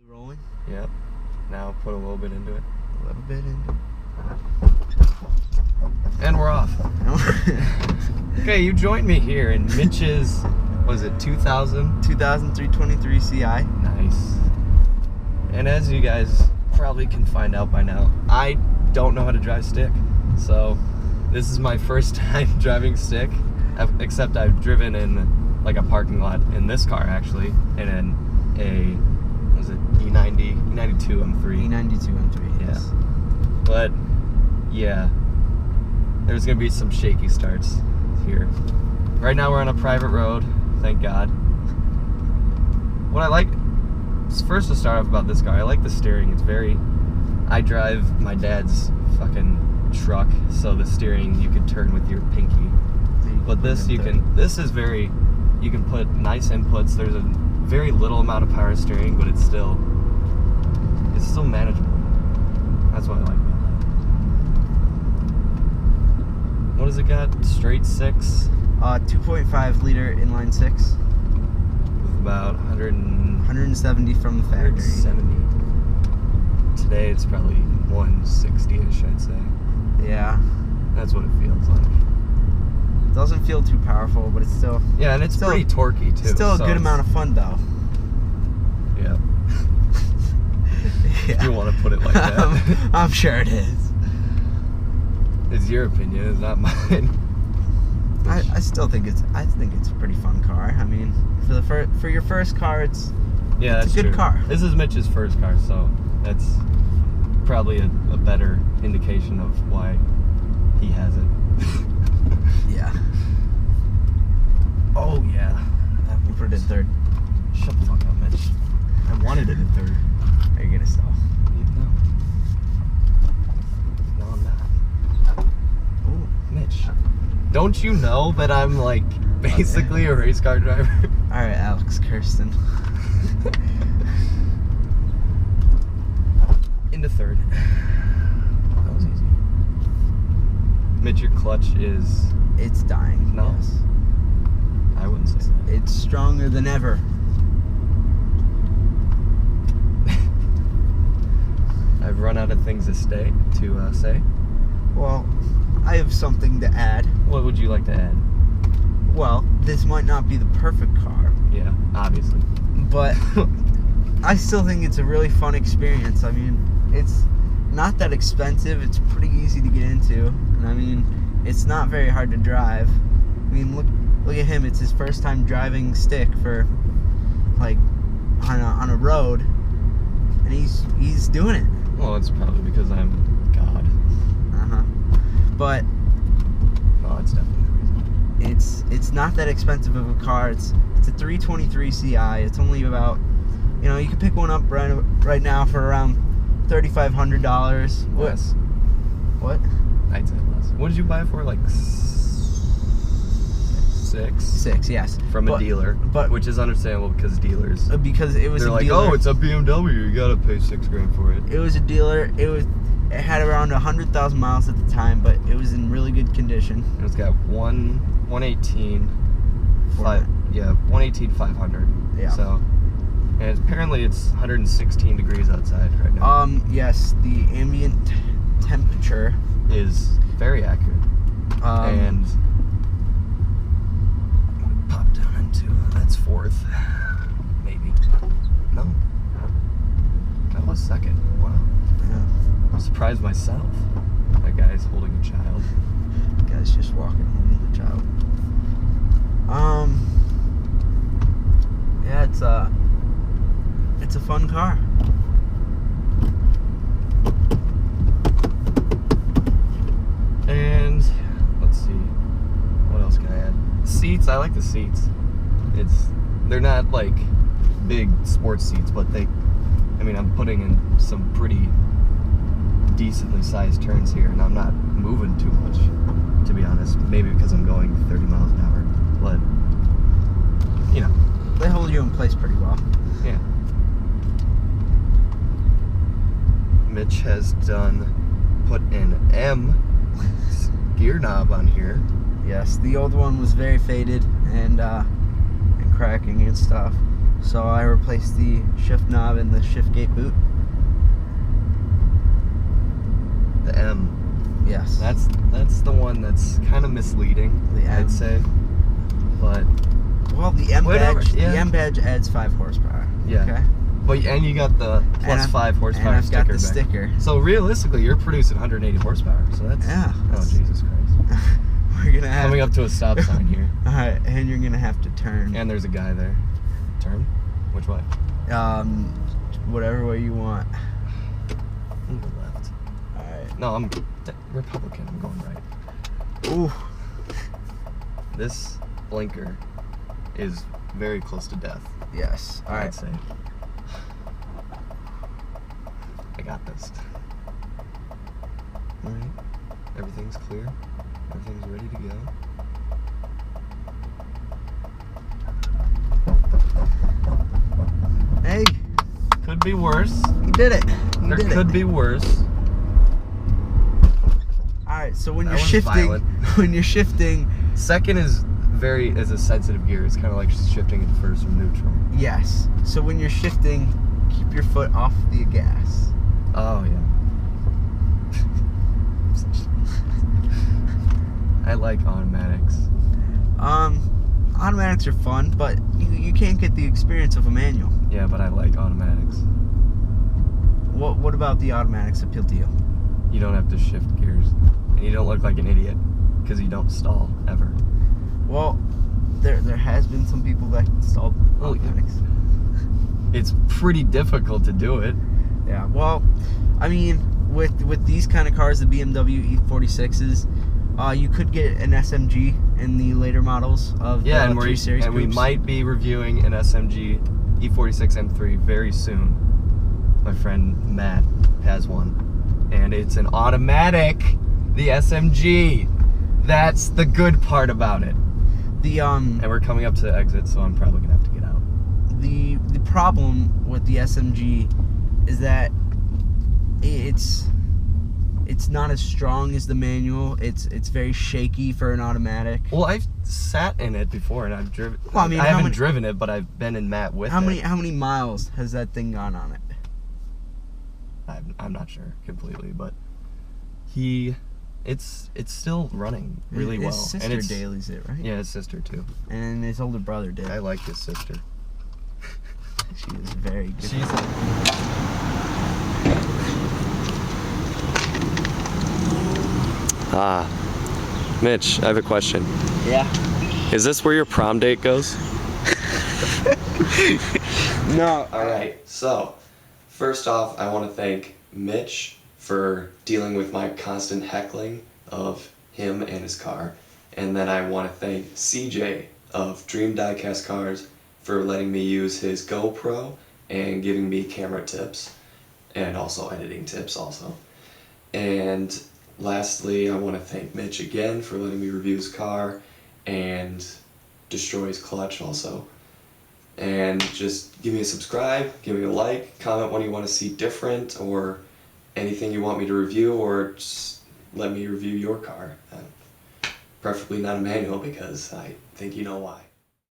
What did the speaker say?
Rolling? Yep. Now put a little bit into it. A little bit into it. And we're off. Okay, you joined me here in Mitch's, was it 2000? 2323 CI. Nice. And as you guys probably can find out by now, I don't know how to drive stick. So this is my first time driving stick, except I've driven in like a parking lot in this car actually, and in a, was it E92 M3? E92 M3, yes. Yeah. But yeah, there's gonna be some shaky starts here. Right now we're on a private road, thank God. What I like, first to start off about this car, I like the steering. It's very, I drive my dad's fucking truck, so the steering you can turn with your pinky. But this this is very, you can put nice inputs. There's a very little amount of power steering, but it's still manageable. That's what I like about that. What has it got? Straight 6? 2.5 liter inline 6. With about 170 from the factory. 170. Today it's probably 160-ish, I'd say. Yeah. That's what it feels like. It doesn't feel too powerful, but it's still... Yeah, and it's still pretty torquey, too. Still a good amount of fun, though. Yeah. Yeah. If you want to put it like that. I'm sure it is. It's your opinion, it's not mine. I still think it's a pretty fun car. I mean, for your first car, it's a good car. This is Mitch's first car, so that's probably a better indication of why he has it. Yeah. Oh yeah. We'll put it in third. Shut the fuck up, Mitch. I wanted it in third. Are you gonna stall? No, I'm not. Ooh. Mitch, don't you know that I'm like basically a race car driver? All right, Alex Kirsten. Into third. That was easy. Mitch, your clutch is... It's dying. No. Yes. I wouldn't say that. It's stronger than ever. I've run out of things to say. Well, I have something to add. What would you like to add? Well, this might not be the perfect car. Yeah, obviously. But I still think it's a really fun experience. I mean, it's not that expensive. It's pretty easy to get into. And I mean, it's not very hard to drive. I mean, look at him. It's his first time driving stick for, like, on a road. And he's doing it. Well, it's probably because I'm God. But no, it's definitely the reason. it's not that expensive of a car. It's a 323 CI. It's only about, you can pick one up right now for around $3,500. Less. What? I'd say less. What did you buy it for? Like 6? 6, yes. From a dealer, which is understandable because dealers. Because it was They're a like, dealer. oh, it's a BMW. You gotta pay $6,000 for it. It was a dealer. It had around 100,000 miles at the time, but it was in really good condition. And it's got 118, 500. Yeah. So, and apparently it's 116 degrees outside right now. Yes, the ambient temperature is very accurate. And pop down into that's 4th, maybe. No, that was 2nd. Wow. Yeah. I'm surprised myself. That guy's holding a child. Guy's just walking home with a child. Yeah, it's a fun car. And let's see, what else can I add? Seats, I like the seats. They're not like big sports seats, but I'm putting in some pretty decently sized turns here, and I'm not moving too much, to be honest. Maybe because I'm going 30 miles an hour, but they hold you in place pretty well. Yeah. Mitch has put an M gear knob on here. Yes, the old one was very faded and cracking and stuff. So I replaced the shift knob and the shift gate boot. The M. Yes. That's the one that's kind of misleading, The M. I'd say. But well, the M whatever, badge. yeah. The M badge adds 5 horsepower. Yeah. Okay. But and you got the plus 5 horsepower and I've sticker got the back. sticker. So realistically, you're producing 180 horsepower. So that's Yeah. Oh Jesus Christ! We're gonna have Coming up to a stop sign here. All right, and you're gonna have to turn. And there's a guy there. Turn? Which way? Whatever way you want. I'm going left. All right. No, I'm Republican. I'm going right. Ooh. This blinker is very close to death. Yes. All I'd right. say. I got this. All right. Everything's clear. Everything's ready to go. Hey, Could be worse. you did it. You There did could it. be worse. All right. So when That you're was shifting, violent. when you're shifting, Second is a sensitive gear. It's kind of like shifting in first from neutral. yes. So when you're shifting, keep your foot off the gas. Oh yeah. I like automatics. Automatics are fun, but you can't get the experience of a manual. Yeah, but I like automatics. What about the automatics appeal to you? You don't have to shift gears, and you don't look like an idiot because you don't stall ever. Well, there has been some people that installed Well, yeah. automatics. It's pretty difficult to do it. Yeah. Well, I mean, with these kind of cars, the BMW E46s, you could get an SMG in the later models of Yeah, the and 3 Series we groups. might be reviewing an SMG E46 M3 very soon. My friend Matt has one, and it's an automatic. The SMG. That's the good part about it. The And we're coming up to the exit, so I'm probably gonna have to get out. the problem with the SMG is that it's not as strong as the manual. It's very shaky for an automatic. Well, I've sat in it before, and I've driven. Well, I mean, I how haven't many- driven it, but I've been in Matt with How it. many miles has that thing gone on it? I'm not sure completely, but it's still running really His well. sister And it's, dailies it, right? yeah, his sister too. And his older brother did. I like his sister. She is very good. She's Mitch, I have a question. Yeah. Is this where your prom date goes? No. All right. So, first off, I want to thank Mitch for dealing with my constant heckling of him and his car. And then I want to thank CJ of DreamDiecastCars for letting me use his GoPro and giving me camera tips and also editing tips also. And lastly, I want to thank Mitch again for letting me review his car and destroy his clutch also. And just give me a subscribe, give me a like, comment what you want to see different or anything you want me to review, or just let me review your car. Preferably not a manual because I think you know why.